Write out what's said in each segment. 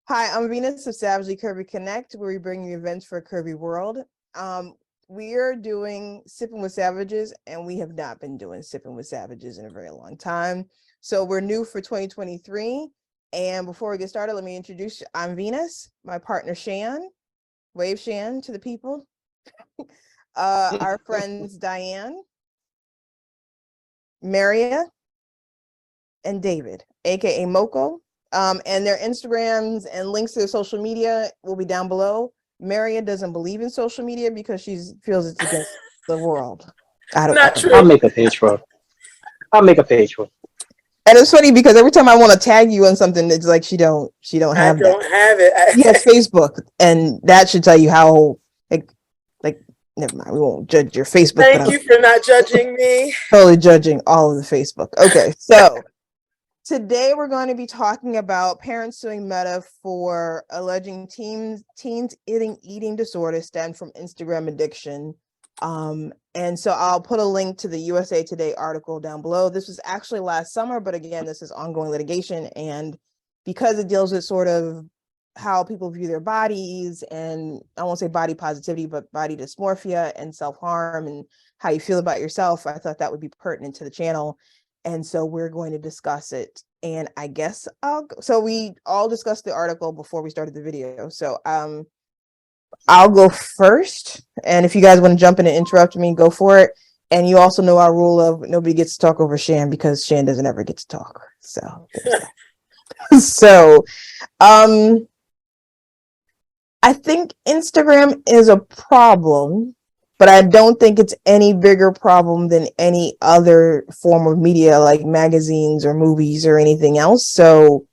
Hi, I'm Venus of Savagely Curvy Connect, where we bring you events for a curvy world. We are doing Sippin' with Savages, and we have not been doing Sippin' with Savages in a very long time. So we're new for 2023. And before we get started, let me introduce you. I'm Venus, my partner Shan. Wave Shan to the people. Our friends Diane, Maria, and David, aka Moko. And their Instagrams and links to their social media will be down below. Maria doesn't believe in social media because she feels it's against the world. Not true. I'll make a page for her. And it's funny because every time I want to tag you on something, it's like she don't have that. I don't have it. Yes, Facebook, and that should tell you how like never mind. We won't judge your Facebook. Thank you for not judging me. Totally judging all of the Facebook. Okay, so. Today, we're going to be talking about parents suing Meta for alleging teens eating disorder stemmed from Instagram addiction. And so I'll put a link to the USA Today article down below. This was actually last summer, but again, this is ongoing litigation. And because it deals with sort of how people view their bodies, and I won't say body positivity, but body dysmorphia and self-harm and how you feel about yourself, I thought that would be pertinent to the channel. And so we're going to discuss it. And I guess so we all discussed the article before we started the video. So I'll go first. And if you guys want to jump in and interrupt me, go for it. And you also know our rule of nobody gets to talk over Shan because Shan doesn't ever get to talk. So I think Instagram is a problem, but I don't think it's any bigger problem than any other form of media like magazines or movies or anything else. So,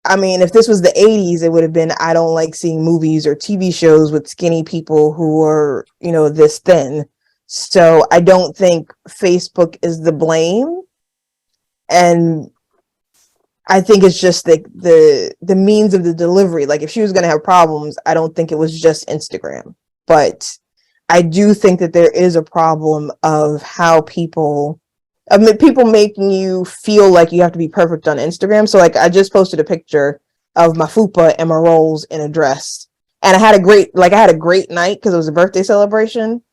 I mean, if this was the 80s, it would have been, I don't like seeing movies or TV shows with skinny people who are, this thin. So I don't think Facebook is the blame. And I think it's just the means of the delivery. Like if she was going to have problems, I don't think it was just Instagram. But I do think that there is a problem of how people making you feel like you have to be perfect on Instagram. So like I just posted a picture of my fupa and my rolls in a dress, and I had a great night because it was a birthday celebration.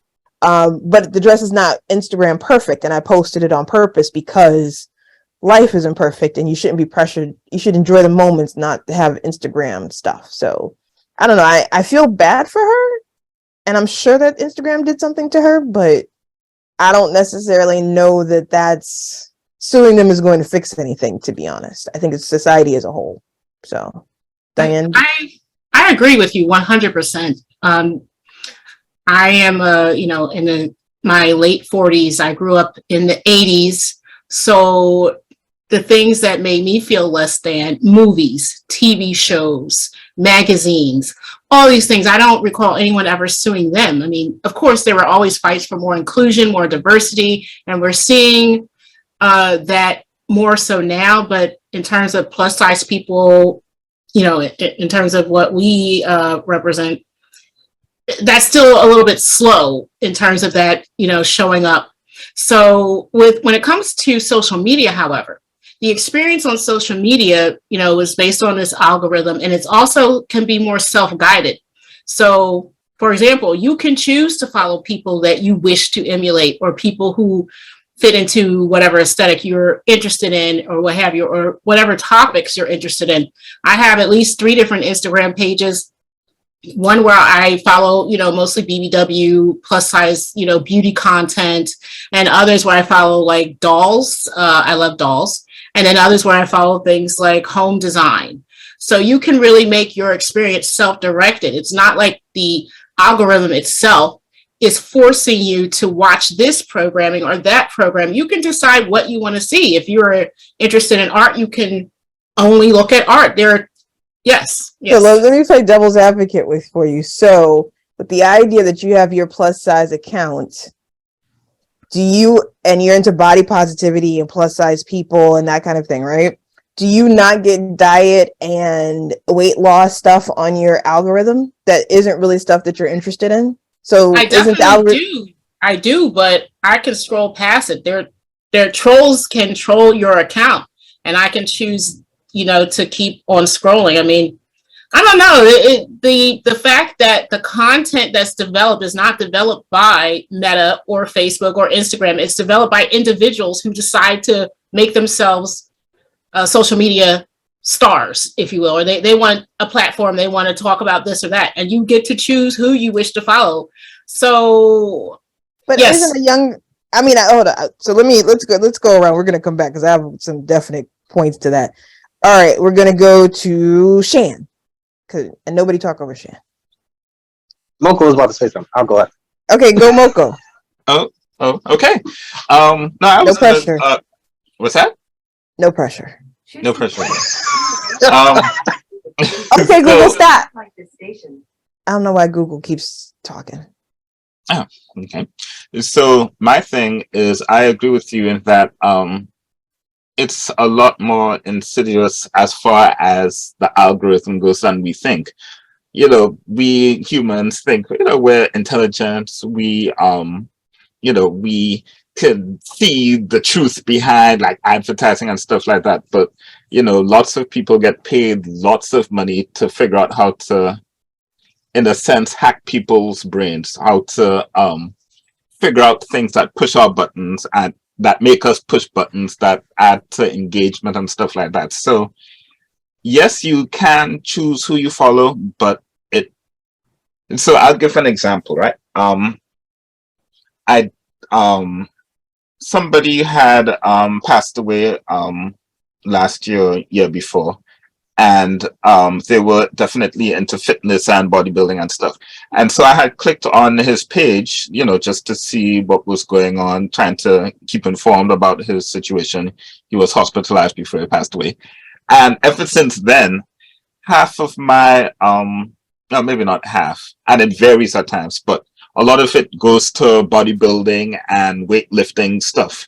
But the dress is not Instagram perfect, and I posted it on purpose because life isn't perfect and you shouldn't be pressured. You should enjoy the moments, not have Instagram stuff. So I don't know. I feel bad for her. And I'm sure that Instagram did something to her, but I don't necessarily know that that's suing them is going to fix anything, to be honest. I think it's society as a whole. So, Diane? I agree with you 100%. I am, in my late 40s. I grew up in the 80s. So the things that made me feel less than, movies, TV shows, magazines, all these things, I don't recall anyone ever suing them. I mean, of course, there were always fights for more inclusion, more diversity, and we're seeing that more so now. But in terms of plus size people, in terms of what we represent, that's still a little bit slow in terms of that, showing up. So when it comes to social media, however, the experience on social media, is based on this algorithm, and it's also can be more self-guided. So, for example, you can choose to follow people that you wish to emulate, or people who fit into whatever aesthetic you're interested in, or what have you, or whatever topics you're interested in. I have at least 3 different Instagram pages. One where I follow, mostly BBW, plus size, beauty content, and others where I follow like dolls. I love dolls. And then others where I follow things like home design. So you can really make your experience self-directed. It's not like the algorithm itself is forcing you to watch this programming or that program. You can decide what you want to see. If you're interested in art, you can only look at art. Yes. So let me play devil's advocate for you. So with the idea that you have your plus size account, and you're into body positivity and plus size people and that kind of thing, right? Do you not get diet and weight loss stuff on your algorithm that isn't really stuff that you're interested in? So I definitely do. I do, but I can scroll past it. Their trolls can troll your account, and I can choose, to keep on scrolling. I mean, I don't know. The fact that the content that's developed is not developed by Meta or Facebook or Instagram. It's developed by individuals who decide to make themselves social media stars, if you will, or they want a platform. They want to talk about this or that, and you get to choose who you wish to follow. So, but yes. Isn't a young? I mean, hold on. So let's go around. We're gonna come back because I have some definite points to that. All right, we're gonna go to Shan. And nobody talk over Shan. Moko was about to say something. I'll go ahead. Okay, go Moko. Oh, okay. No, I was pressure. What's that? No pressure. No pressure. Okay, Google, stop. I don't know why Google keeps talking. Oh, okay. So my thing is, I agree with you in that it's a lot more insidious as far as the algorithm goes than we think. You know, we humans think, you know, we're intelligent. We you know, we can see the truth behind like advertising and stuff like that. But you know, lots of people get paid lots of money to figure out how to, in a sense, hack people's brains, how to figure out things that push our buttons and that make us push buttons that add to engagement and stuff like that. So yes, you can choose who you follow, but so I'll give an example, right? I somebody had passed away last year before, and they were definitely into fitness and bodybuilding and stuff. And so I had clicked on his page, you know, just to see what was going on, trying to keep informed about his situation. He was hospitalized before he passed away. And ever since then, half of my no, maybe not half, and it varies at times, but a lot of it goes to bodybuilding and weightlifting stuff.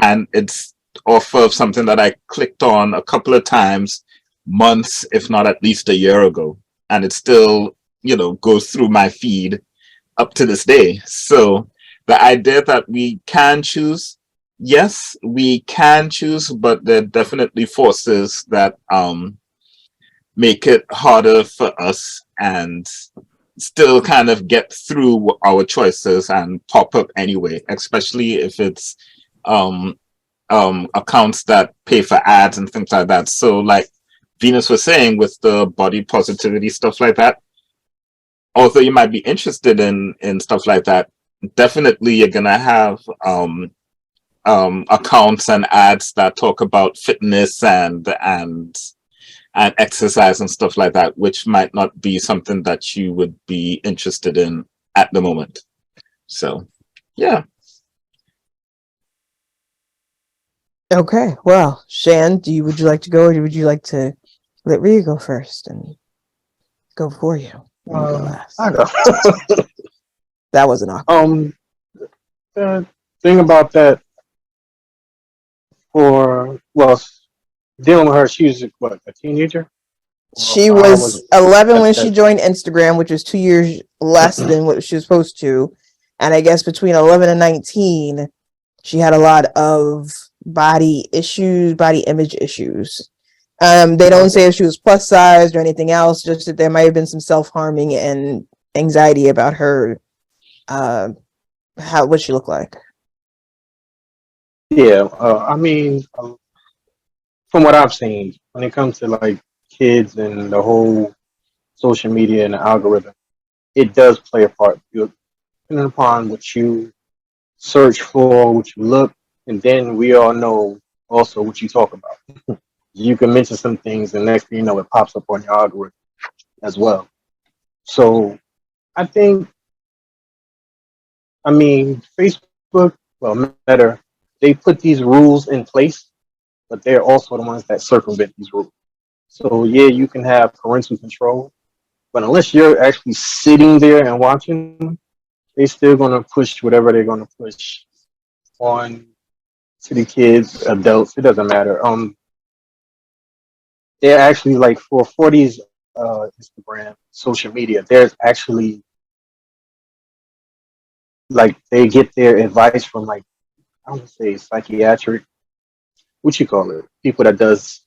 And it's off of something that I clicked on a couple of times, months, if not at least a year ago. And it still, you know, goes through my feed up to this day. So the idea that we can choose, yes, we can choose, but there are definitely forces that make it harder for us and still kind of get through our choices and pop up anyway, especially if it's accounts that pay for ads and things like that. So like Venus was saying with the body positivity stuff like that, although you might be interested in stuff like that, definitely you're gonna have accounts and ads that talk about fitness and exercise and stuff like that, which might not be something that you would be interested in at the moment. So, yeah. Okay, well, Shan, would you like to go, or would you like to let Rhea go first and go for you? I go. That wasn't awkward. The thing about that, dealing with her, she was what, a teenager? She was 11 when she joined Instagram, which was 2 years less than what she was supposed to. And I guess between 11 and 19, she had a lot of body image issues. They don't say if she was plus sized or anything else, just that there might have been some self-harming and anxiety about her, what she looked like. Yeah, I mean, from what I've seen, when it comes to like kids and the whole social media and the algorithm, it does play a part. Depending upon what you search for, what you look, and then we all know also what you talk about. You can mention some things, and next thing you know, it pops up on your algorithm as well. So I mean, Facebook, well, Meta, they put these rules in place, but they're also the ones that circumvent these rules. So yeah, you can have parental control, but unless you're actually sitting there and watching, they're still gonna push whatever they're gonna push on to the kids, adults. It doesn't matter. They're actually like for these Instagram, social media. There's actually like they get their advice from like I don't say psychiatric, what you call it, people that does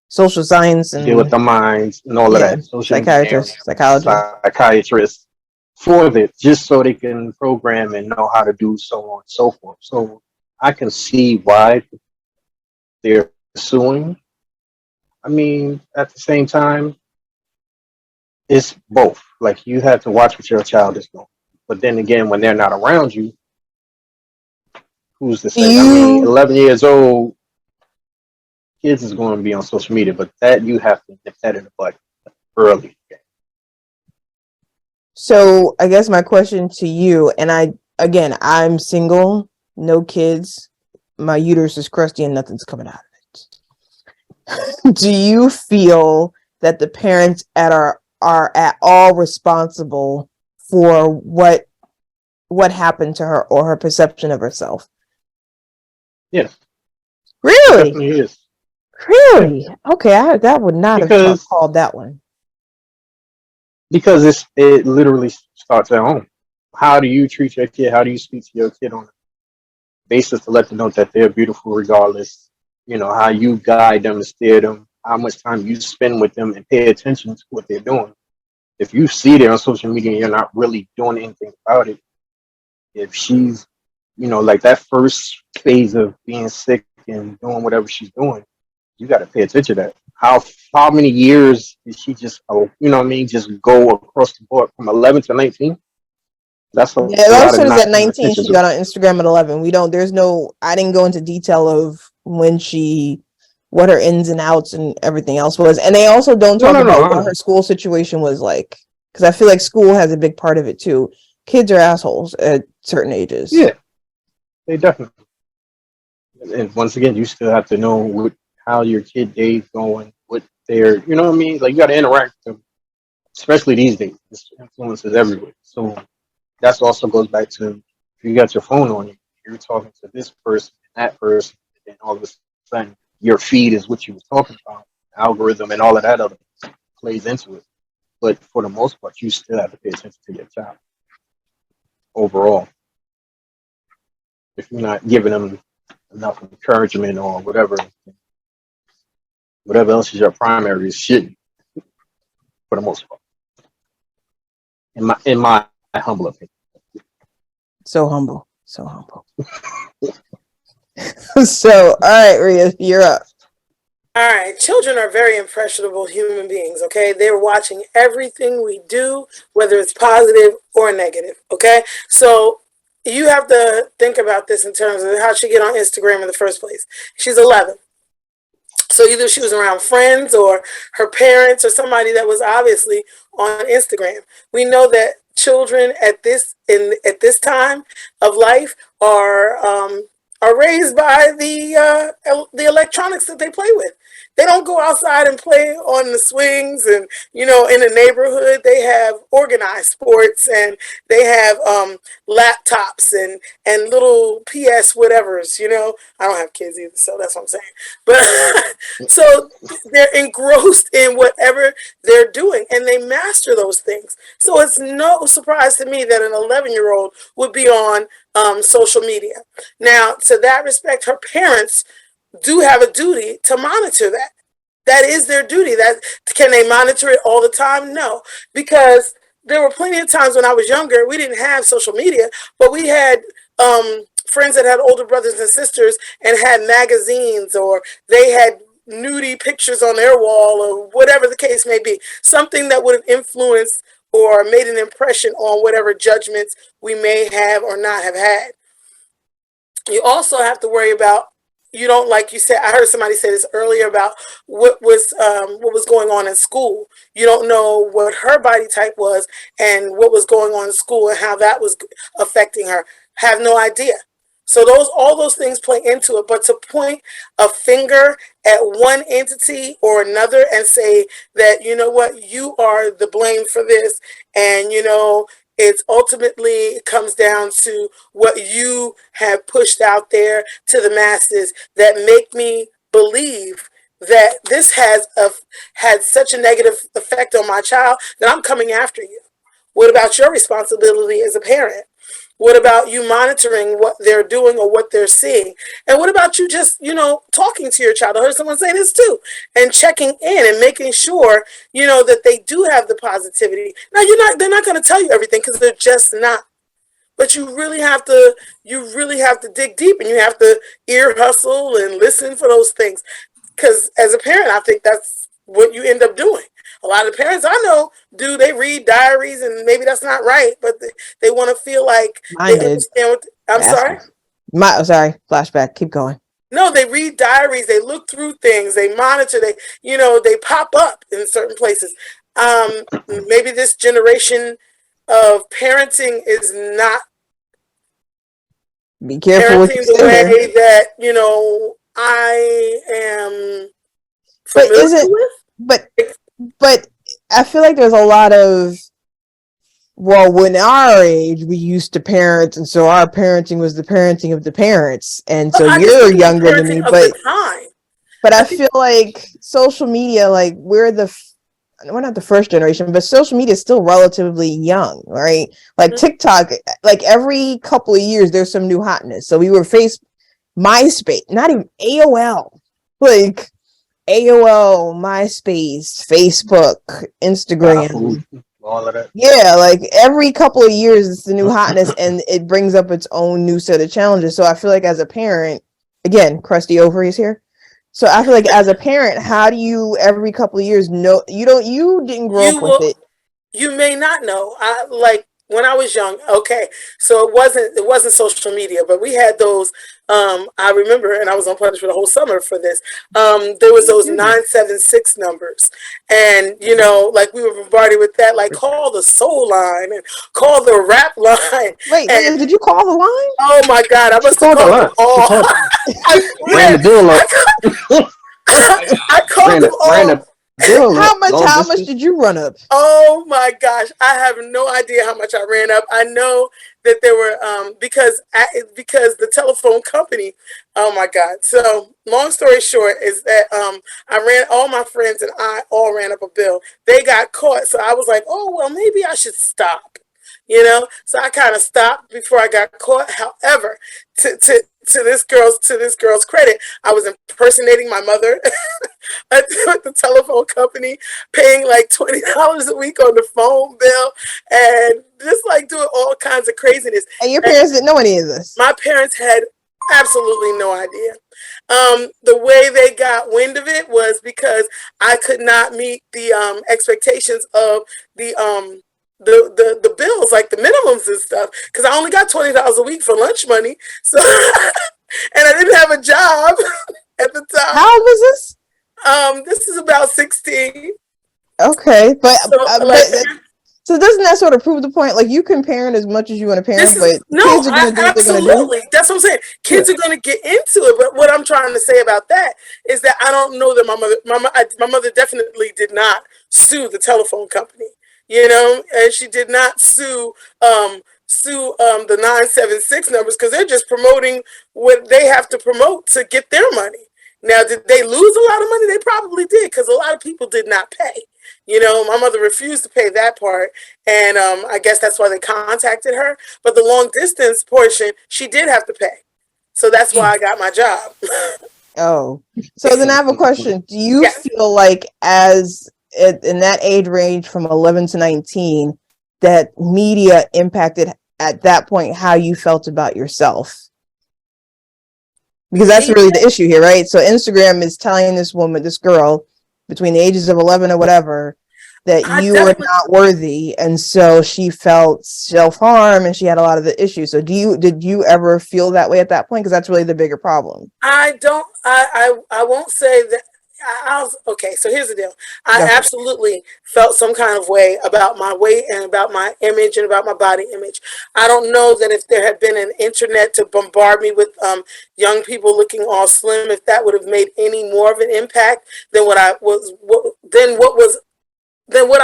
social science deal with and the minds and all of yeah, that, social engineering, psychiatrists, psychologists. psychiatrists for it, just so they can program and know how to do so on and so forth. So I can see why they're suing. I mean, at the same time, it's both. Like you have to watch what your child is doing. But then again, when they're not around you, who's to Do say? I mean, you 11 years old, kids is going to be on social media, but that you have to nip that in the bud early. So I guess my question to you, and I'm single, no kids, my uterus is crusty and nothing's coming out of it. Do you feel that the parents are at all responsible for what happened to her or her perception of herself? Yes, it Really? definitely is. Really? Okay, that would not have Because called that one. it literally starts at home. How do you treat your kid? How do you speak to your kid on a basis to let them know that they're beautiful regardless? You know, how you guide them and steer them, how much time you spend with them and pay attention to what they're doing. If you see it on social media and you're not really doing anything about it, if she's, like that first phase of being sick and doing whatever she's doing, you got to pay attention to that. How many years did she just, just go across the board from 11 to 19? That's a Yeah, it lot also of says not at paying 19 attention she to. got on Instagram at 11. I didn't go into detail of what her ins and outs and everything else was. And they also don't No, talk no, no, about I what know. her school situation was like. Because I feel like school has a big part of it too. Kids are assholes at certain ages. Yeah, they definitely. And once again, you still have to know how your kid day's going, what they're, you know what I mean? Like you got to interact with them, especially these days. This influence is everywhere. So that also goes back to if you got your phone on you, you're talking to this person and that person, and then all of a sudden your feed is what you were talking about, algorithm and all of that other plays into it. But for the most part, you still have to pay attention to your child overall. If you're not giving them enough encouragement or whatever else is your primary is shit for the most part. In my humble opinion. So humble. So humble. So, all right, Rhea, you're up. All right, children are very impressionable human beings, okay? They're watching everything we do, whether it's positive or negative, okay? So you have to think about this in terms of how she get on Instagram in the first place. She's 11. So either she was around friends or her parents or somebody that was obviously on Instagram. We know that children at this time of life are raised by the electronics that they play with. They don't go outside and play on the swings and in the neighborhood. They have organized sports and they have laptops and little PS whatevers. I don't have kids either, so that's what I'm saying. But so they're engrossed in whatever they're doing and they master those things. So it's no surprise to me that an 11-year-old would be on social media. Now, to that respect, her parents do have a duty to monitor that. That is their duty. Can they monitor it all the time? No, because there were plenty of times when I was younger, we didn't have social media, but we had friends that had older brothers and sisters and had magazines, or they had nudie pictures on their wall, or whatever the case may be. Something that would have influenced or made an impression on whatever judgments we may have or not have had. You also have to worry about, you don't, like you said, I heard somebody say this earlier about what was going on in school. You don't know what her body type was and what was going on in school and how that was affecting her. Have no idea. So all those things play into it. But to point a finger at one entity or another and say that, you know what, you are the blame for this, and it's ultimately comes down to what you have pushed out there to the masses that make me believe that this has had such a negative effect on my child that I'm coming after you. What about your responsibility as a parent? What about you monitoring what they're doing or what they're seeing? And what about you just, talking to your child? I heard someone say this too, and checking in and making sure, that they do have the positivity. Now they're not going to tell you everything because they're just not. But you really have to dig deep, and you have to ear hustle and listen for those things. Because as a parent, I think that's what you end up doing. A lot of parents I know they read diaries, and maybe that's not right, but they want to feel like Mine they did. understand what. I'm sorry. Sorry, flashback. Keep going. No, they read diaries. They look through things. They monitor. They pop up in certain places. Maybe this generation of parenting is not Be careful what you parenting the say here. way that I am But familiar with. but I feel like there's a lot of, well, when our age we used to parent, and so our parenting was the parenting of the parents, and so you're younger than me, but I feel like social media, like we're not the first generation, but social media is still relatively young, right? Like TikTok, like every couple of years there's some new hotness. So we were MySpace, not even AOL, like AOL, MySpace, Facebook, Instagram, all of that. Yeah, like every couple of years it's the new hotness, and it brings up its own new set of challenges. So I feel like as a parent, again, crusty ovaries here. So I feel like as a parent, how do you every couple of years know you didn't grow up with it? You may not know. Like when I was young, okay, so it wasn't social media, but we had those. I remember, and I was on punishment the whole summer for this. There was those 976 numbers, and like we were bombarded with that. Like call the soul line and call the rap line. Wait, did you call the line? Oh my God, I must have called them all. I called them all. How much did you run up? Oh my gosh, I have no idea how much I ran up. I know that there were because the telephone company. Oh my God. So long story short is that all my friends and I all ran up a bill. They got caught, so I was like, oh well, maybe I should stop. So I kind of stopped before I got caught. However, to this girl's credit, I was impersonating my mother at the telephone company, paying like $20 a week on the phone bill, and just like doing all kinds of craziness. And your parents didn't know any of this? My parents had absolutely no idea. The way they got wind of it was because I could not meet the expectations of the bills, like the minimums and stuff, because I only got $20 a week for lunch money. So and I didn't have a job at the time. How old was this? This is about 16. Okay, so doesn't that sort of prove the point? Like you can parent as much as you want to parent, kids are going to do what they're going to do. That's what I'm saying. Kids are going to get into it. But what I'm trying to say about that is that I don't know that my mother definitely did not sue the telephone company, and she did not sue the 976 numbers, because they're just promoting what they have to promote to get their money. Now, did they lose a lot of money? They probably did, because a lot of people did not pay. My mother refused to pay that part, and I guess that's why they contacted her. But the long distance portion, she did have to pay. So that's why I got my job. Oh, so then I have a question. Do you feel like in that age range from 11 to 19, that media impacted at that point how you felt about yourself? Because that's really the issue here, right? So Instagram is telling this girl between the ages of 11 or whatever, that you were not worthy, and so she felt self-harm, and she had a lot of the issues. So did you ever feel that way at that point? Because that's really the bigger problem. I won't say that. Okay, so here's the deal. I absolutely felt some kind of way about my weight and about my image and about my body image. I don't know that if there had been an internet to bombard me with young people looking all slim, if that would have made any more of an impact than what I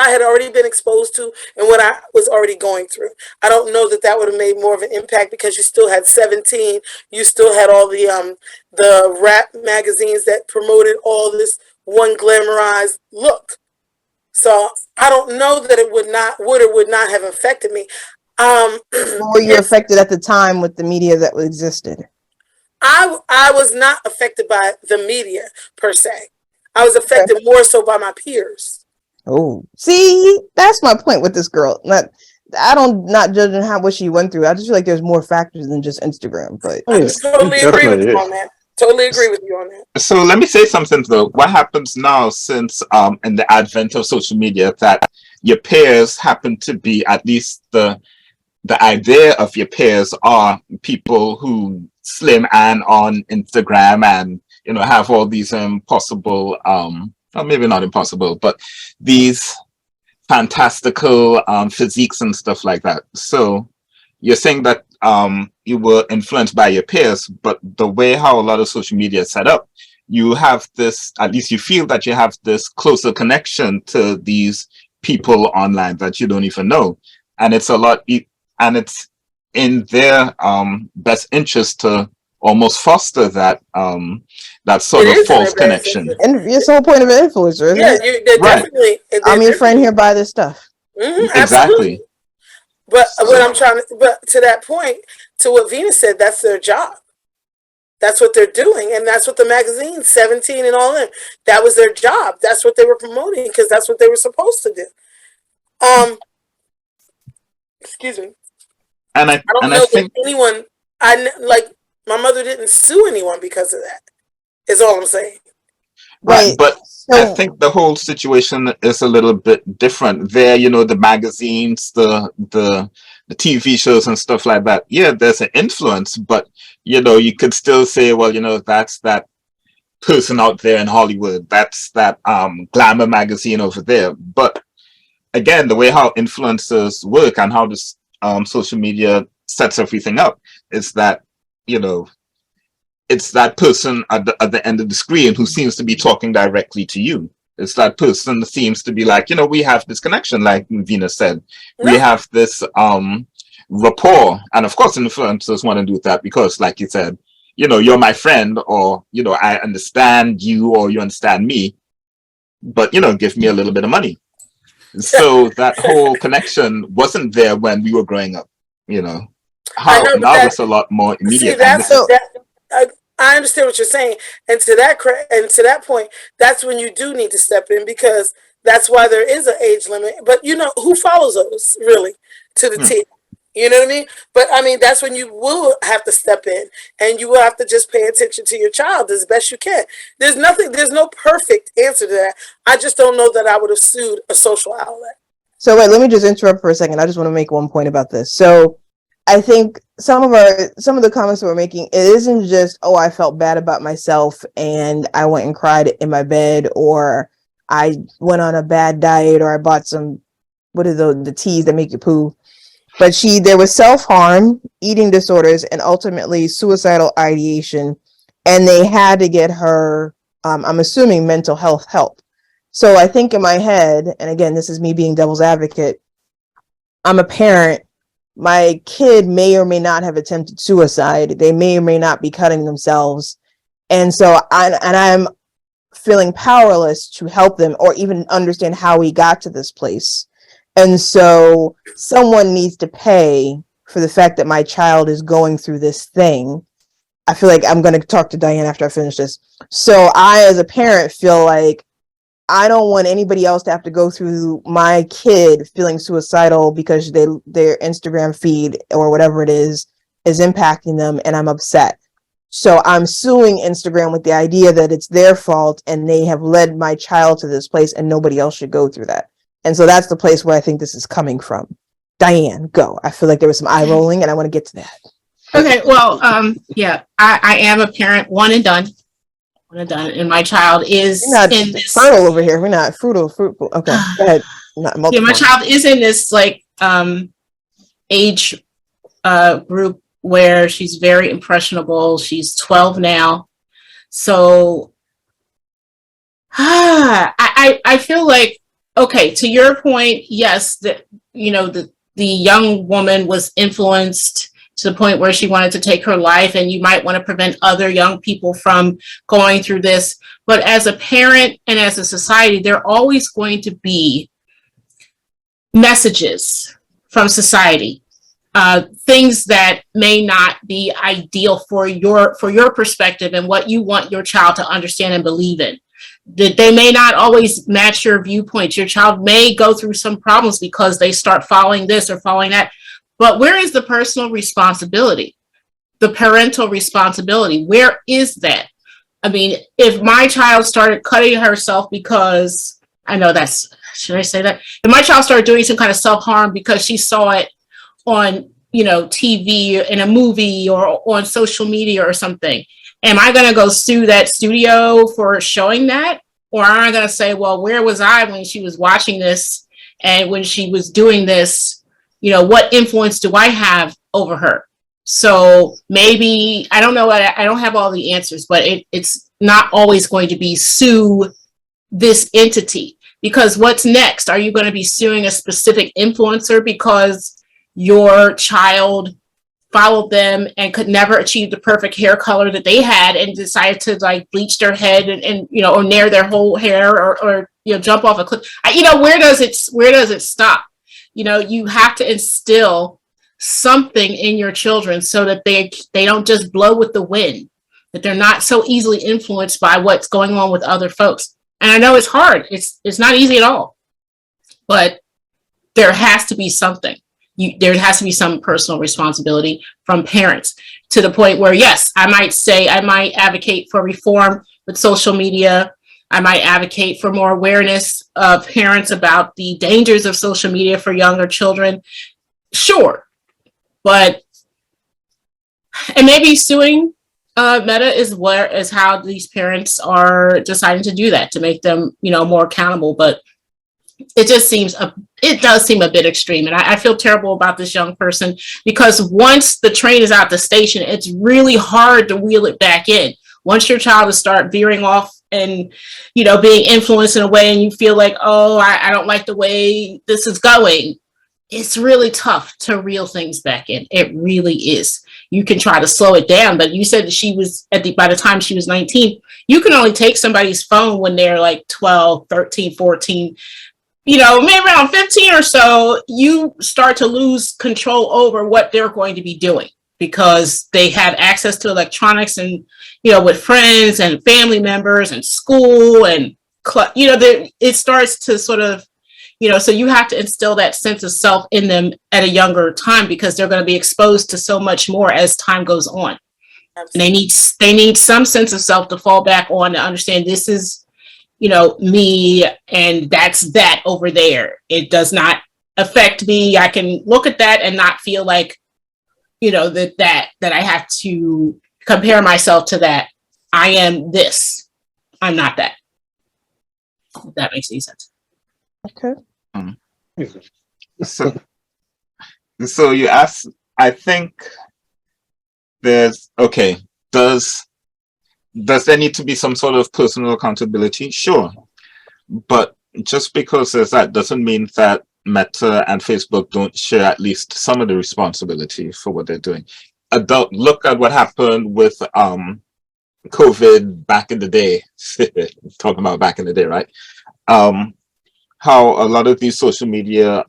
had already been exposed to and what I was already going through. I don't know that would have made more of an impact, because you still had 17, you still had all the rap magazines that promoted all this one glamorized look. So I don't know that it would or would not have affected me. Or were you affected at the time with the media that existed? I was not affected by the media per se. I was affected more so by my peers. Oh, see, that's my point with this girl. Not judging what she went through. I just feel like there's more factors than just Instagram. But Oh, I yeah, totally it agree with definitely you is. on that. Totally agree with you on that. So let me say something though. What happens now since in the advent of social media that your peers happen to be, at least the idea of your peers are people who slim and on Instagram and have all these impossible or maybe not impossible, but these fantastical physiques and stuff like that. So you're saying that you were influenced by your peers, but the way how a lot of social media is set up, you have this, at least you feel that you have this closer connection to these people online that you don't even know. And it's and it's in their best interest to almost foster that sort It of is in false their best connection. interest. and it's the whole point of an influencer, isn't Yeah, it? they're Right. definitely. I'm your friend here. Buy this stuff. Absolutely. Exactly. But what So, I'm but to that point, to what Venus said, that's their job. That's what they're doing, and that's what the magazine 17 and all them. That was their job. That's what they were promoting because that's what they were supposed to do. Excuse me. and I don't I know that think anyone. Like my mother didn't sue anyone because of that. Is all I'm saying. right, Right. but I So think the whole situation is a little bit different. There, the magazines, the TV shows and stuff like that. Yeah, there's an influence, but you could still say, well, that's that person out there in Hollywood. That's that glamour magazine over there. But again, the way how influencers work and how this social media sets everything up is that it's that person at the end of the screen who seems to be talking directly to you. It's that person that seems to be like, we have this connection, like Venus said. We No, have this rapport. And of course, influencers want to do that because, like you said, you're my friend, or, I understand you, or you understand me, but, give me a little bit of money. So that whole connection wasn't there when we were growing up, I How know, but now it's a lot more see, immediate. And that's this is so that. I understand what you're saying, and to that point, that's when you do need to step in because that's why there is an age limit. But who follows those really to the hmm, T? You know what I mean? But I mean that's when you will have to step in, and you will have to just pay attention to your child as best you can. There's no perfect answer to that. I just don't know that I would have sued a social outlet. So wait, let me just interrupt for a second. I just want to make one point about this. So I think some of the comments that we're making, it isn't just, oh, I felt bad about myself and I went and cried in my bed, or I went on a bad diet, or I bought some, what are the teas that make you poo? But there was self-harm, eating disorders, and ultimately suicidal ideation, and they had to get her, I'm assuming, mental health help. So I think in my head, and again, this is me being devil's advocate, I'm a parent. My kid may or may not have attempted suicide. They may or may not be cutting themselves. And so I'm feeling powerless to help them or even understand how we got to this place. And so someone needs to pay for the fact that my child is going through this thing. I feel like I'm going to talk to Diane after I finish this. So I, as a parent, feel like I don't want anybody else to have to go through my kid feeling suicidal because their Instagram feed or whatever it is impacting them, and I'm upset. So I'm suing Instagram with the idea that it's their fault and they have led my child to this place and nobody else should go through that. And so that's the place where I think this is coming from. Diane, go. I feel like there was some eye rolling and I want to get to that. Okay, well, yeah, I am a parent, one and done, and my child is We're not in this. fertile over here. We're not fruitful. Okay, go ahead. Not Yeah, my multiple. child is in this age group where she's very impressionable. She's 12 now, so I feel like, okay, to your point, yes, that the young woman was influenced to the point where she wanted to take her life, and you might want to prevent other young people from going through this. But as a parent and as a society, there are always going to be messages from society things that may not be ideal for your perspective and what you want your child to understand and believe in. They may not always match your viewpoints. Your child may go through some problems because they start following this or following that. But where is the personal responsibility? The parental responsibility? Where is that? I mean, if my child started cutting herself because, I know that's, should I say that? If my child started doing some kind of self-harm because she saw it on, TV in a movie or on social media or something, am I going to go sue that studio for showing that? Or am I going to say, well, where was I when she was watching this and when she was doing this? What influence do I have over her? So maybe, I don't know, I don't have all the answers, but it's not always going to be sue this entity, because what's next? Are you going to be suing a specific influencer because your child followed them and could never achieve the perfect hair color that they had and decided to like bleach their head and or nair their whole hair or jump off a cliff? Where does it stop? You have to instill something in your children so that they don't just blow with the wind, that they're not so easily influenced by what's going on with other folks. And I know it's hard. It's not easy at all, but there has to be something. There has to be some personal responsibility from parents, to the point where, yes, I might advocate for reform with social media. I might advocate for more awareness of parents about the dangers of social media for younger children. Sure. And maybe suing Meta is how these parents are deciding to do that, to make them, more accountable. But it does seem a bit extreme. And I feel terrible about this young person, because once the train is out the station, it's really hard to wheel it back in. Once your child is start veering off and, being influenced in a way, and you feel like, oh, I don't like the way this is going, it's really tough to reel things back in. It really is. You can try to slow it down, but you said that she was by the time she was 19, you can only take somebody's phone when they're like 12, 13, 14, maybe around 15 or so, you start to lose control over what they're going to be doing, because they have access to electronics and, with friends and family members and school and, it starts to sort of, so you have to instill that sense of self in them at a younger time, because they're going to be exposed to so much more as time goes on. Absolutely. And they need some sense of self to fall back on, to understand this is, me, and that's that over there. It does not affect me. I can look at that and not feel like, that I have to compare myself to that. I am this. I'm not that. If that makes any sense. Okay. So you asked, I think does there need to be some sort of personal accountability? Sure. But just because there's that doesn't mean that Meta and Facebook don't share at least some of the responsibility for what they're doing. Look at what happened with COVID back in the day. Talking about back in the day, right? How a lot of these social media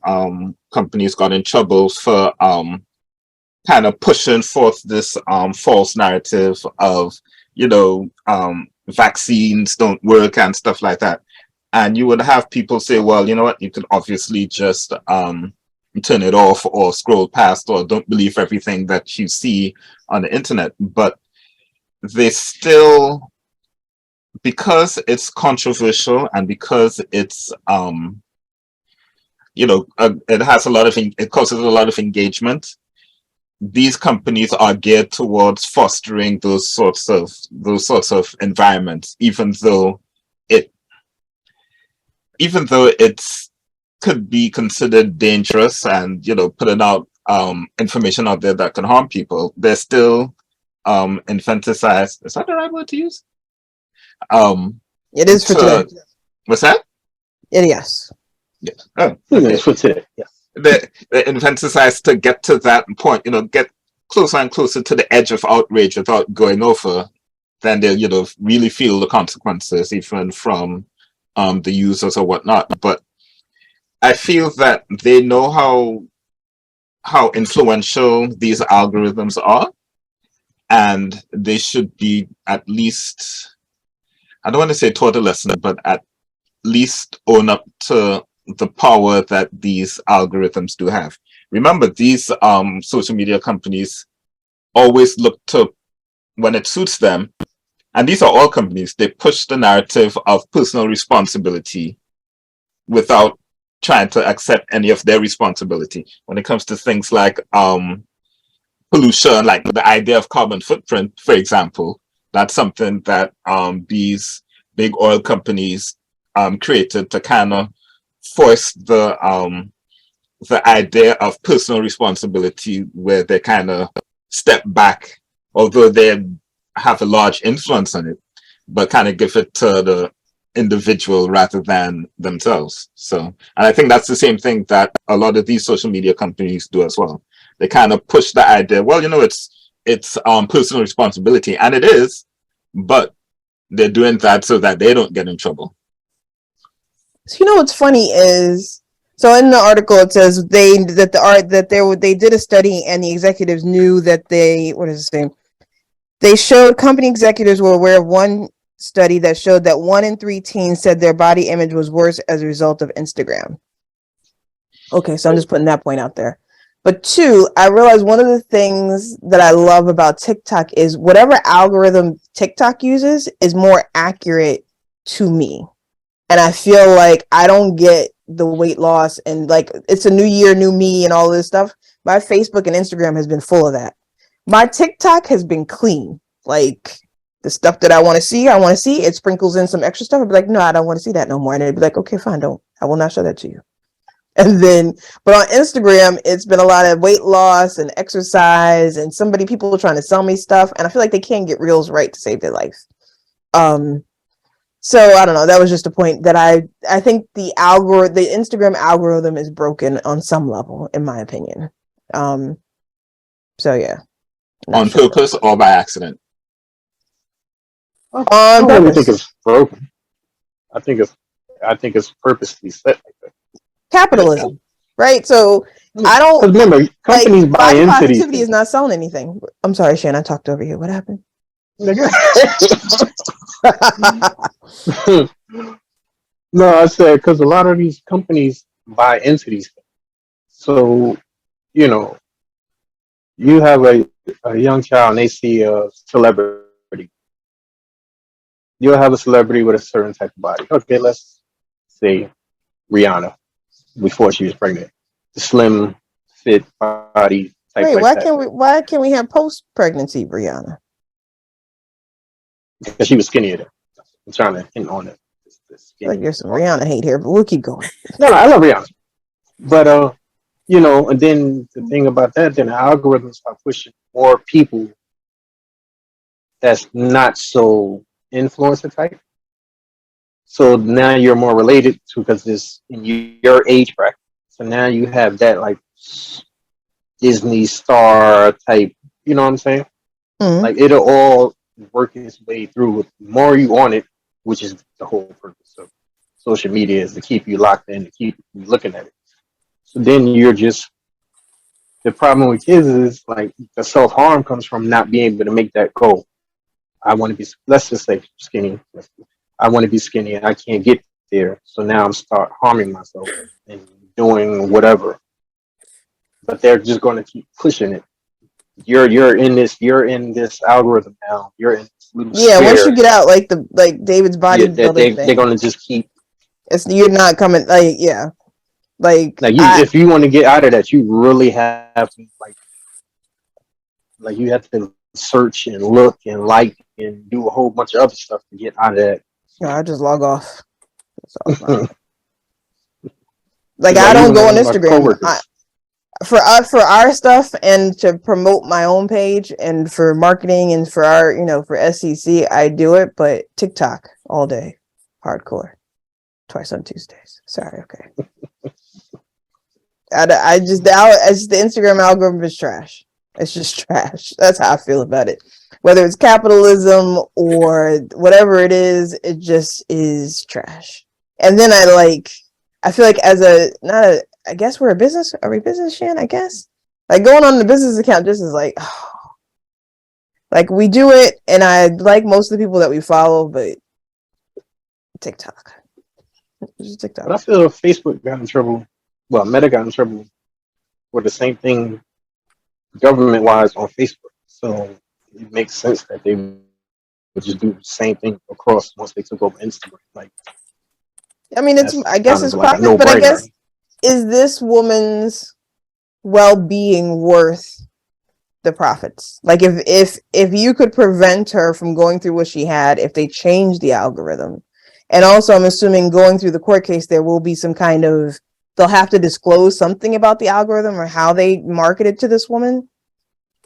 companies got in trouble for kind of pushing forth this false narrative of vaccines don't work and stuff like that. And you would have people say, well, you know what, you can obviously just turn it off or scroll past, or don't believe everything that you see on the internet. But they still, because it's controversial and because it's it has it causes a lot of engagement, these companies are geared towards fostering those sorts of environments, even though it's could be considered dangerous and putting out information out there that can harm people. They're still infanticized. Is that the right word to use? It is for today. What's that? Yes. Yeah. Oh, It is for today. Yeah. They're infanticized to get to that point, get closer and closer to the edge of outrage without going over. Then they'll, really feel the consequences, even from the users or whatnot. But I feel that they know how how influential these algorithms are, and they should be at least, I don't want to say taught a lesson, but at least own up to the power that these algorithms do have. Remember, these social media companies always look to, when it suits them, and these are all companies, they push the narrative of personal responsibility without trying to accept any of their responsibility. When it comes to things like pollution, like the idea of carbon footprint, for example, that's something that these big oil companies created to kind of force the idea of personal responsibility, where they kind of step back, although they have a large influence on it, but kind of give it to the individual rather than themselves. So, and I think that's the same thing that a lot of these social media companies do as well. They kind of push the idea, well, it's personal responsibility, and it is, but they're doing that so that they don't get in trouble. So you know what's funny is, so in the article it says they did a study and the executives knew that they showed company executives were aware of one study that showed that 1 in 3 teens said their body image was worse as a result of Instagram. Okay, so I'm just putting that point out there. But 2, I realized one of the things that I love about TikTok is whatever algorithm TikTok uses is more accurate to me. And I feel like I don't get the weight loss and like it's a new year, new me and all this stuff. My Facebook and Instagram has been full of that. My TikTok has been clean. Like the stuff that I want to see. It sprinkles in some extra stuff. I'd be like, no, I don't want to see that no more. And it'd be like, okay, fine, I will not show that to you. And then, but on Instagram, it's been a lot of weight loss and exercise and people trying to sell me stuff. And I feel like they can't get reels right to save their life. So I don't know. That was just a point that I think the Instagram algorithm is broken on some level, in my opinion. So yeah. On purpose or by accident? I don't really think it's broken. I think it's purposely set like that. Capitalism, right? So I don't remember companies buy body into positivity these is not selling anything. I'm sorry, Shan, I talked over you. What happened? No, I said because a lot of these companies buy into these things. So, you have a young child and they see a celebrity. You'll have a celebrity with a certain type of body. Okay, let's say Rihanna before she was pregnant. The slim, fit body type. Wait, like why can't we have post pregnancy Rihanna? Because she was skinnier then. I'm trying to hint on it. Like there's some Rihanna hate here, but we'll keep going. No, I love Rihanna. But and then the thing about that, then the algorithms are pushing more people that's not so influencer type. So now you're more related to because this in your age bracket. So now you have that like Disney star type. You know what I'm saying? Mm-hmm. Like it'll all work its way through. The more you on it, which is the whole purpose of social media, is to keep you locked in, to keep you looking at it. So then you're just, the problem with kids is like the self-harm comes from not being able to make that goal. I want to be, let's just say skinny. I want to be skinny and I can't get there. So now I'm start harming myself and doing whatever. But they're just going to keep pushing it. You're in this algorithm now. You're in this little sphere. Once you get out like David's bodybuilding thing, they're going to just keep. You're not coming if you want to get out of that, you really have to like you have to search and look and like and do a whole bunch of other stuff to get out of that. Yeah, I just log off. Like I don't go on Instagram for our stuff and to promote my own page and for marketing and for our for SEC. I do it, but TikTok all day, hardcore, twice on Tuesdays. Sorry, okay. The Instagram algorithm is trash. It's just trash. That's how I feel about it. Whether it's capitalism or whatever it is, it just is trash. And then I feel like I guess we're a business. Are we business, Shan? I guess. Like going on the business account just is like, like we do it, and I like most of the people that we follow, but TikTok. Just TikTok. But I feel Facebook got in trouble. Well, Meta got in trouble with the same thing government-wise on Facebook. So it makes sense that they would just do the same thing across once they took over Instagram. Like, I mean, it's that's I guess kind it's of like a profit, but I no-brainer. guess is this woman's well-being worth the profits? Like if you could prevent her from going through what she had if they changed the algorithm. And also I'm assuming going through the court case there will be some kind of, they'll have to disclose something about the algorithm or how they marketed to this woman.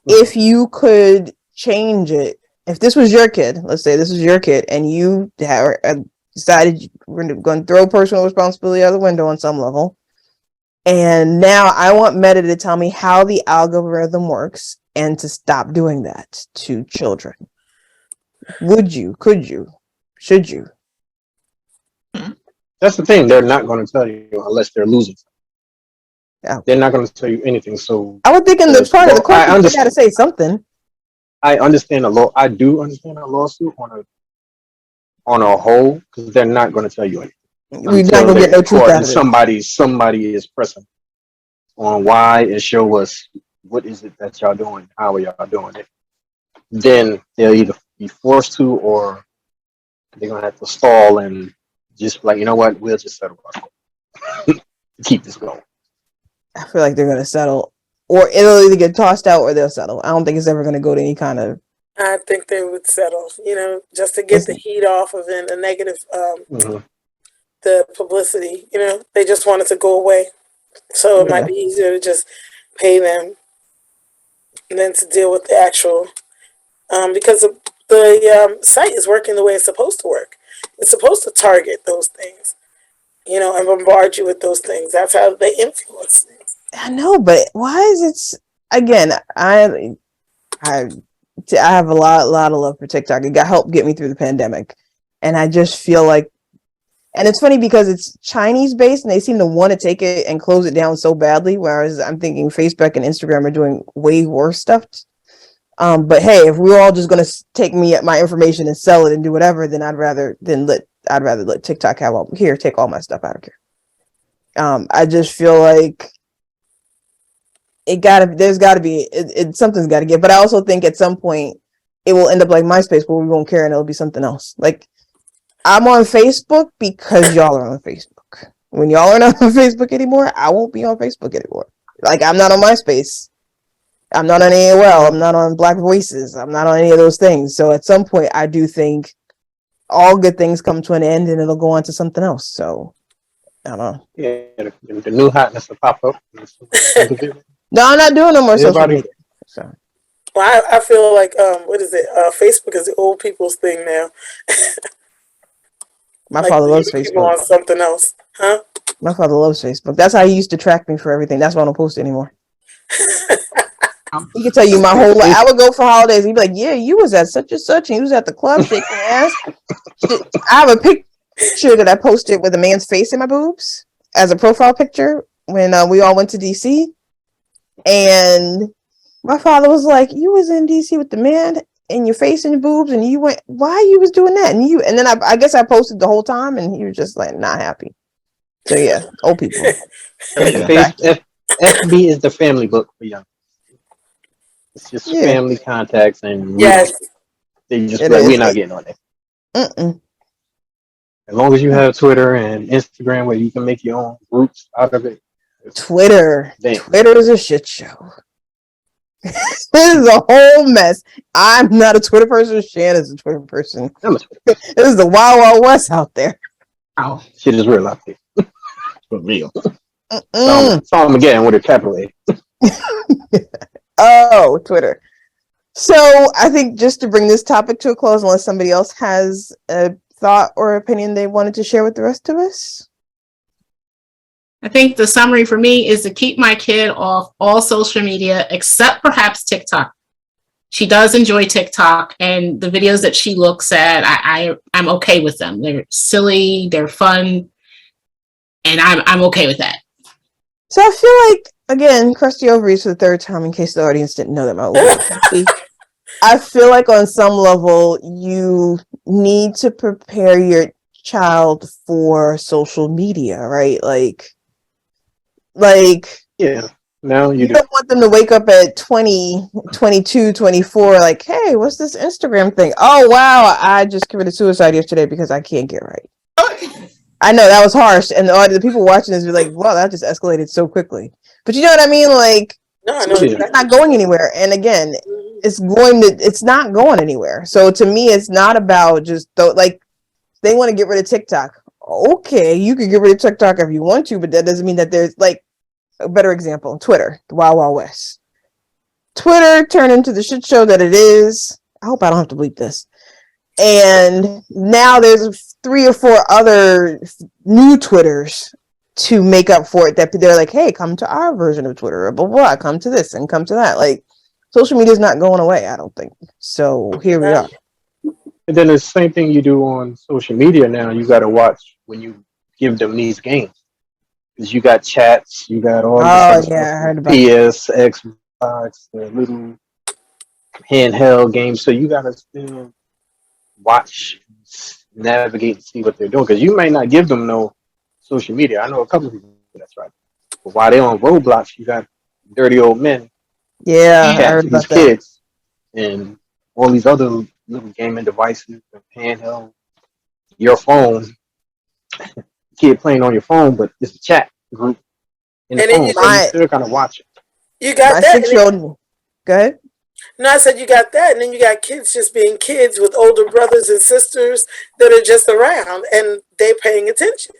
If you could change it, if this was your kid, let's say this is your kid, and you decided we're going to throw personal responsibility out the window on some level, and now I want Meta to tell me how the algorithm works and to stop doing that to children. Would you? Could you? Should you? That's the thing. They're not going to tell you unless they're losing. Yeah. They're not going to tell you anything. So I would think in the part of the court, you got to understand. say something. I understand the law. I do understand a lawsuit on a whole because they're not going to tell you anything. We're not going to get no truth out of it. Somebody is pressing on why and show us what is it that y'all doing, how are y'all doing it. Then they'll either be forced to or they're going to have to stall and just like, you know what, we'll just settle our keep this going. I feel like they're going to settle, or it'll either get tossed out or they'll settle. I don't think it's ever going to go to any kind of. I think they would settle, just to get the heat off of it, the negative, the publicity, they just want it to go away. So it might be easier to just pay them than to deal with the actual, because the site is working the way it's supposed to work. It's supposed to target those things, and bombard you with those things. That's how they influence things. I know, but why is it? Again, I have a lot of love for TikTok. It helped get me through the pandemic, and I just feel like, and it's funny because it's Chinese based, and they seem to want to take it and close it down so badly. Whereas I'm thinking Facebook and Instagram are doing way worse stuff. But hey, if we're all just gonna take my information and sell it and do whatever, then I'd rather let TikTok have take all my stuff out of here. I just feel like there's gotta be something's gotta give. But I also think at some point it will end up like MySpace where we won't care and it'll be something else. Like I'm on Facebook because y'all are on Facebook. When y'all are not on Facebook anymore, I won't be on Facebook anymore. Like I'm not on MySpace. I'm not on AOL. I'm not on Black Voices. I'm not on any of those things. So at some point I do think all good things come to an end and it'll go on to something else. So I don't know. Yeah, the new hotness will pop up. No, I'm not doing no more social media. So. Well, I feel like what is it? Facebook is the old people's thing now. My father loves Facebook. On something else, huh? My father loves Facebook. That's how he used to track me for everything. That's why I don't post anymore. He could tell you my whole life. I would go for holidays. He'd be like, "Yeah, you was at such and such, and you was at the club shaking ass." I have a picture that I posted with a man's face in my boobs as a profile picture when we all went to DC. And my father was like, "You was in DC with the man and your face in your boobs, and you went, why you was doing that?" And then I guess I posted the whole time, and he was just like not happy. So yeah, old people. FB is the family book for young. It's just family contacts and they just like we're not getting on there. As long as you have Twitter and Instagram where you can make your own groups out of it. Twitter is a shit show. This is a whole mess. I'm not a Twitter person. Shan is a Twitter person. This is the Wild Wild West out there. Oh, shit is real out there. For real. So I'm again with a capital A. Oh, Twitter. So I think just to bring this topic to a close, unless somebody else has a thought or opinion they wanted to share with the rest of us. I think the summary for me is to keep my kid off all social media except perhaps TikTok. She does enjoy TikTok, and the videos that she looks at, I'm okay with them. They're silly, they're fun, and I'm okay with that. So I feel like again, crusty ovaries for the third time in case the audience didn't know that my ovaries are crusty. I feel like on some level you need to prepare your child for social media, right? Like Yeah. Now you you do. don't want them to wake up at 20, 22, 24, like, hey, what's this Instagram thing? Oh, wow, I just committed suicide yesterday because I can't get right. I know that was harsh. And the people watching this be like, wow, that just escalated so quickly. But you know what I mean? Like, No, I know Yeah. it's not going anywhere. And again, it's not going anywhere. So to me, it's not about just, like, they want to get rid of TikTok. Okay, you can get rid of TikTok if you want to, but that doesn't mean that there's, like, a better example, Twitter, the Wild Wild West. Twitter turned into the shit show that it is. I hope I don't have to bleep this. And now there's 3 or 4 other new Twitters to make up for it, that they're like, hey, come to our version of Twitter, or blah, blah, come to this and come to that. Like, social media is not going away, I don't think. So here we are. And then the same thing you do on social media now, you got to watch when you give them these games. Because you got chats, you got all this Oh, other yeah, I stuff, heard about PS, Xbox, the little handheld games. So you got to still watch, navigate, and see what they're doing. Because you may not give them no social media. I know a couple of people that's right. But while they're on Roblox, you got dirty old men Yeah, I chatting heard to these about that. kids and all these other little gaming devices and handheld, your phone, kid playing on your phone, but it's a chat group in the And then phone, so you still kind of watch it. you got My that. And 6-year-old, go ahead. no, I said you got that, and then you got kids just being kids with older brothers and sisters that are just around and they paying attention.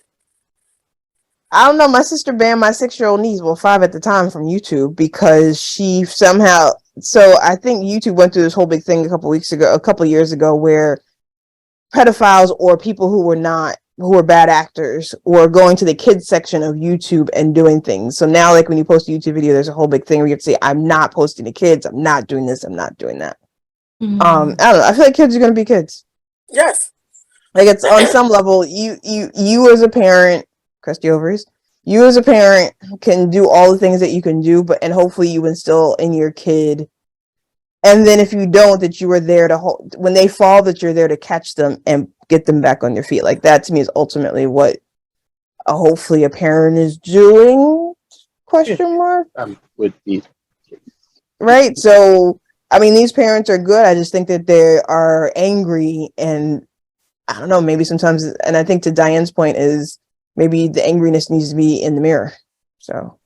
I don't know. My sister banned my 6-year-old niece, well, 5 at the time, from YouTube because she somehow. So I think YouTube went through this whole big thing a couple years ago, where pedophiles or people who were bad actors were going to the kids section of YouTube and doing things. So now, like, when you post a YouTube video, there's a whole big thing where you have to say, "I'm not posting to kids. I'm not doing this. I'm not doing that." Mm-hmm. I don't know. I feel like kids are going to be kids. Yes. Like, it's on some level, you as a parent, crusty ovaries, you as a parent can do all the things that you can do, and hopefully you instill in your kid. And then if you don't, that you are there to hold, when they fall, that you're there to catch them and get them back on their feet. Like, that to me is ultimately what hopefully a parent is doing, question mark. Would be Right? So, I mean, these parents are good. I just think that they are angry, and I don't know, maybe sometimes, and I think to Diane's point is maybe the angriness needs to be in the mirror. So,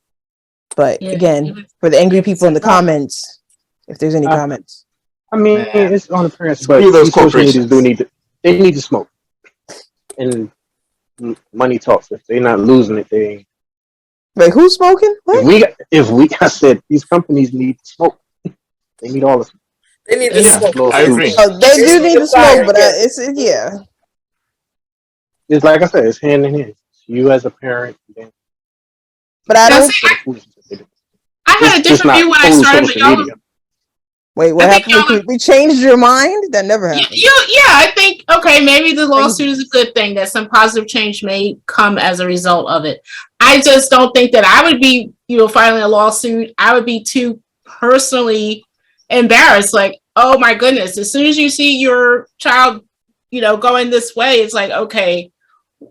but again, for the angry people in the comments, if there's any comments. I mean, Man. it's on the parents, but Screw those these social medias corporations. they need to smoke. And money talks. If they're not losing it, they ain't. Wait, who's smoking? What? I said these companies need to smoke. They need all the smoke. They need to Yeah, smoke. I agree. Oh, they do need to smoke, but Yeah. yeah. It's like I said, it's hand in hand. You as a parent, then But I Now, don't. see, for the foolishness that they do. I had a It's just different view not when I total started, but social y'all. media. Wait, what I think happened? y'all. We changed your mind? That never happened. I think, okay, maybe the lawsuit is a good thing, that some positive change may come as a result of it. I just don't think that I would be, filing a lawsuit. I would be too personally embarrassed. Like, oh my goodness, as soon as you see your child, going this way, it's like, okay,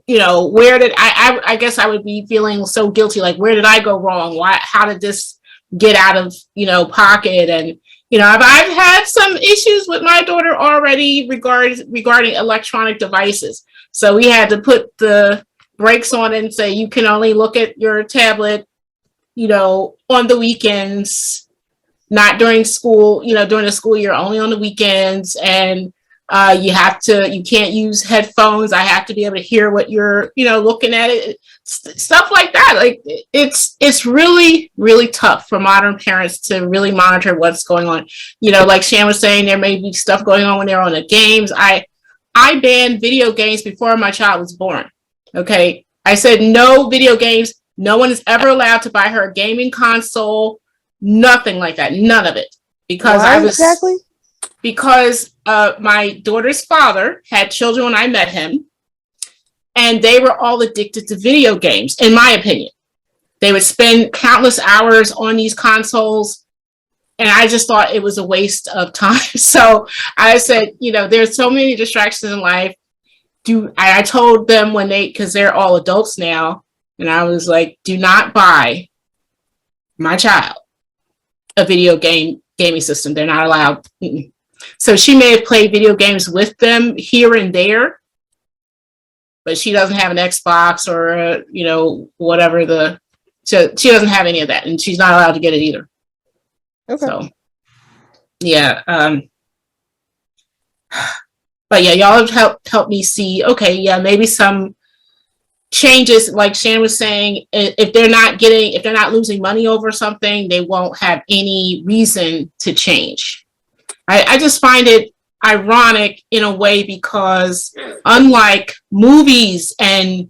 where did I guess I would be feeling so guilty. Like, where did I go wrong? How did this get out of, pocket? And, I've had some issues with my daughter already regarding electronic devices. So we had to put the brakes on and say, you can only look at your tablet, on the weekends, not during school, during the school year, only on the weekends. And you can't use headphones. I have to be able to hear what you're, looking at it. Stuff like that. Like, it's really, really tough for modern parents to really monitor what's going on. Like Shan was saying, there may be stuff going on when they're on the games. I banned video games before my child was born. Okay. I said, no video games. No one is ever allowed to buy her a gaming console. Nothing like that. None of it. Because Because my daughter's father had children when I met him, and they were all addicted to video games, in my opinion. They would spend countless hours on these consoles. And I just thought it was a waste of time. So I said, there's so many distractions in life. I told them because they're all adults now, and I was like, do not buy my child a gaming system. They're not allowed. Mm-mm. So she may have played video games with them here and there, but she doesn't have an Xbox or whatever so she doesn't have any of that, and she's not allowed to get it either. Okay. So yeah. But yeah, y'all have helped me see, okay, yeah, maybe some changes, like Shan was saying, if they're not losing money over something, they won't have any reason to change. I just find it ironic in a way, because unlike movies and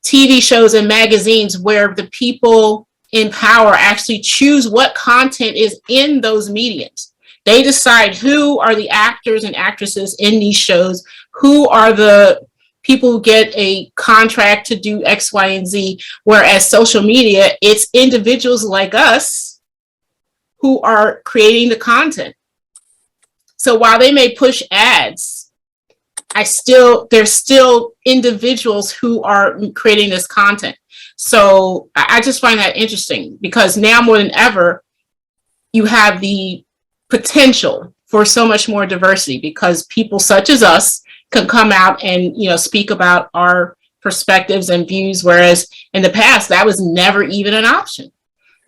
TV shows and magazines where the people in power actually choose what content is in those mediums, they decide who are the actors and actresses in these shows, who are the people who get a contract to do X, Y, and Z. Whereas social media, it's individuals like us who are creating the content. So while they may push ads, there's still individuals who are creating this content. So I just find that interesting, because now more than ever, you have the potential for so much more diversity, because people such as us can come out and speak about our perspectives and views, whereas in the past that was never even an option.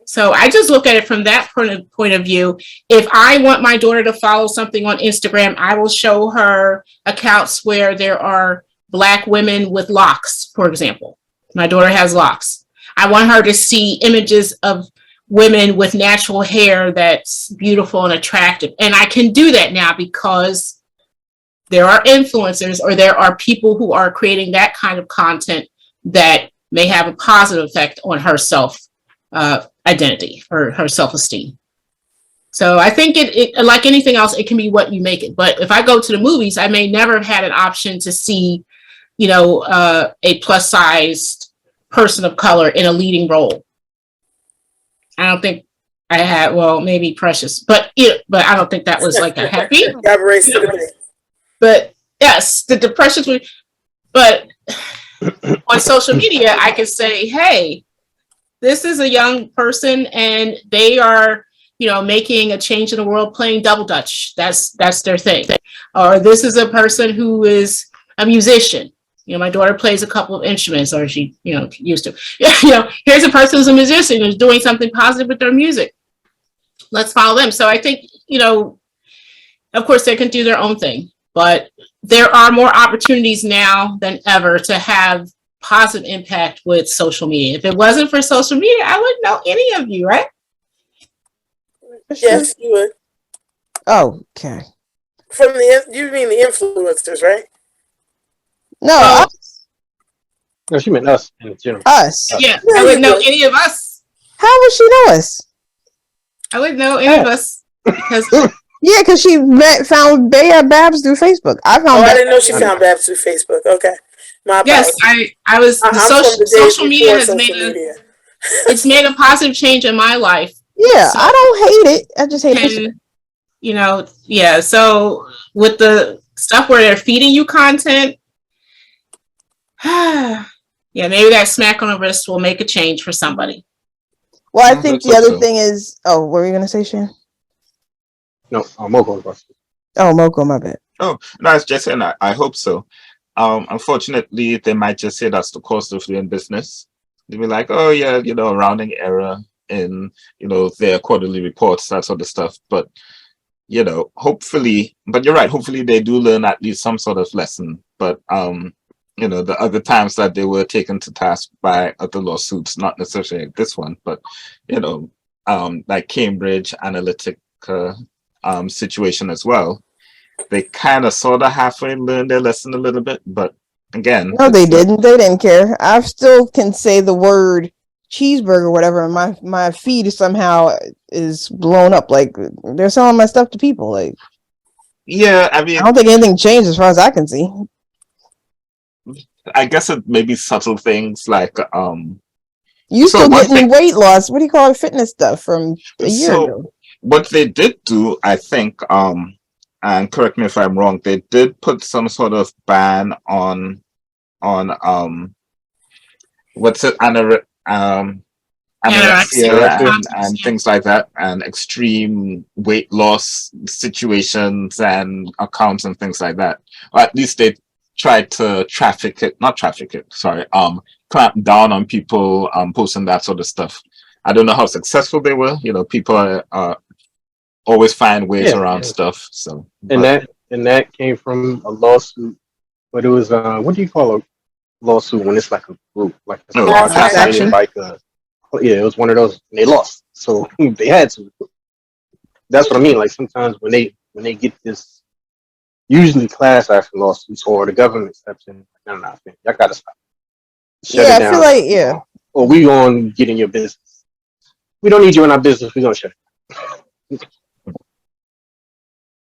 So I just look at it from that point of view. If I want my daughter to follow something on Instagram, I will show her accounts where there are Black women with locks, for example. My daughter has locks. I want her to see images of women with natural hair that's beautiful and attractive. And I can do that now because there are influencers, or there are people who are creating that kind of content that may have a positive effect on her identity or her self-esteem. So I think it like anything else, it can be what you make it. But if I go to the movies, I may never have had an option to see, a plus-sized person of color in a leading role. I don't think I had, well, maybe Precious, but I don't think that was like a happy. But yes, the depression. But on social media, I can say, hey, this is a young person and they are, making a change in the world, playing double dutch. That's their thing. Or this is a person who is a musician. My daughter plays a couple of instruments, or she, used to. Here's a person who's a musician who's doing something positive with their music. Let's follow them. So I think, of course, they can do their own thing, but there are more opportunities now than ever to have positive impact with social media. If it wasn't for social media, I wouldn't know any of you, right? Yes, you would. Oh, okay. You mean the influencers, right? No, No, she meant us in general. us. Yeah, I wouldn't know any of us. How would she know us? I wouldn't know any of us because Yeah, because she found Babs through Facebook. I didn't know she found Babs through Facebook. Okay, my yes, apologies. I was the social media has made media. It's made a positive change in my life. Yeah, So, I don't hate it. I just hate it. Yeah. So with the stuff where they're feeding you content, yeah, maybe that smack on the wrist will make a change for somebody. Well, I think the other thing is, what were you gonna say, Shan? No, Moko. Oh, Moko, my bad. Oh, no, it's just saying I hope so. Unfortunately, they might just say that's the cost of doing business. They'll be like, oh yeah, rounding error in, their quarterly reports, that sort of stuff. But, hopefully, but you're right, hopefully they do learn at least some sort of lesson. But, the other times that they were taken to task by other lawsuits, not necessarily this one, but, like Cambridge Analytica situation as well, they kind of sort of halfway learned their lesson a little bit, but again, no, they didn't. They didn't care. I still can say the word cheeseburger or whatever, and my feed somehow is blown up. Like they're selling my stuff to people. Like, yeah, I mean, I don't think anything changed as far as I can see. I guess it may be subtle things like You So still one getting thing- weight loss? What do you call it? Fitness stuff from a year So ago. what they did do, I think, and correct me if I'm wrong, they did put some sort of ban on what's it, anorexia and things like that, and extreme weight loss situations and accounts and things like that. Or at least they tried to clamp down on people posting that sort of stuff. I don't know how successful they were. You know, people always find ways around stuff. So and that came from a lawsuit, but it was what do you call a lawsuit when it's like a group, like it's Class action? like it was one of those. And they lost, so they had to. That's what I mean. Like sometimes when they get this, usually class action lawsuits or the government steps in. No, y'all gotta stop. Shut it I down. feel like Or we gonna get in your business. We don't need you in our business. We gonna shut it.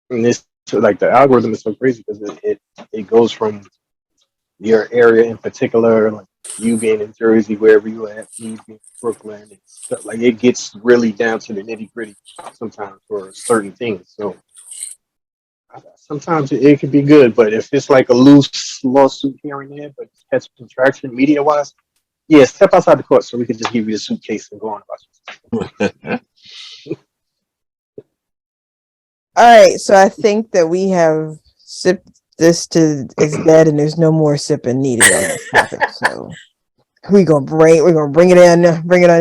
And this, like, the algorithm is so crazy because it goes from your area in particular, like you being in Jersey, wherever you at, me being in Brooklyn, and stuff. Like it gets really down to the nitty gritty sometimes for certain things. So sometimes it can be good, but if it's like a loose lawsuit here and there, but it has some traction media wise, yeah, step outside the court so we can just give you the suitcase and go on about it. all right. So I think that we have sipped this to it's dead, and there's no more sipping needed on this topic. So we're gonna bring it on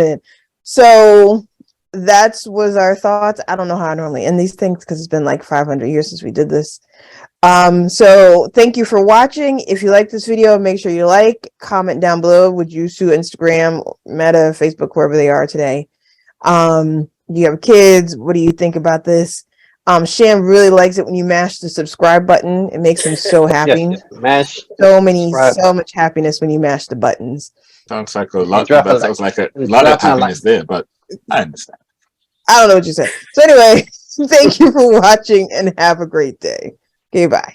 in. So that was our thoughts. I don't know how I normally end these things because it's been like 500 years since we did this. So thank you for watching. If you like this video, make sure you like, comment down below. Would you sue Instagram, Meta, Facebook, wherever they are today? You have kids. What do you think about this? Shan really likes it when you mash the subscribe button. It makes him so happy. Yes, mash so much happiness when you mash the buttons. Sounds like a lot. That sounds like a lot of happiness there, but I understand. I don't know what you said. So anyway, thank you for watching and have a great day. Okay, bye.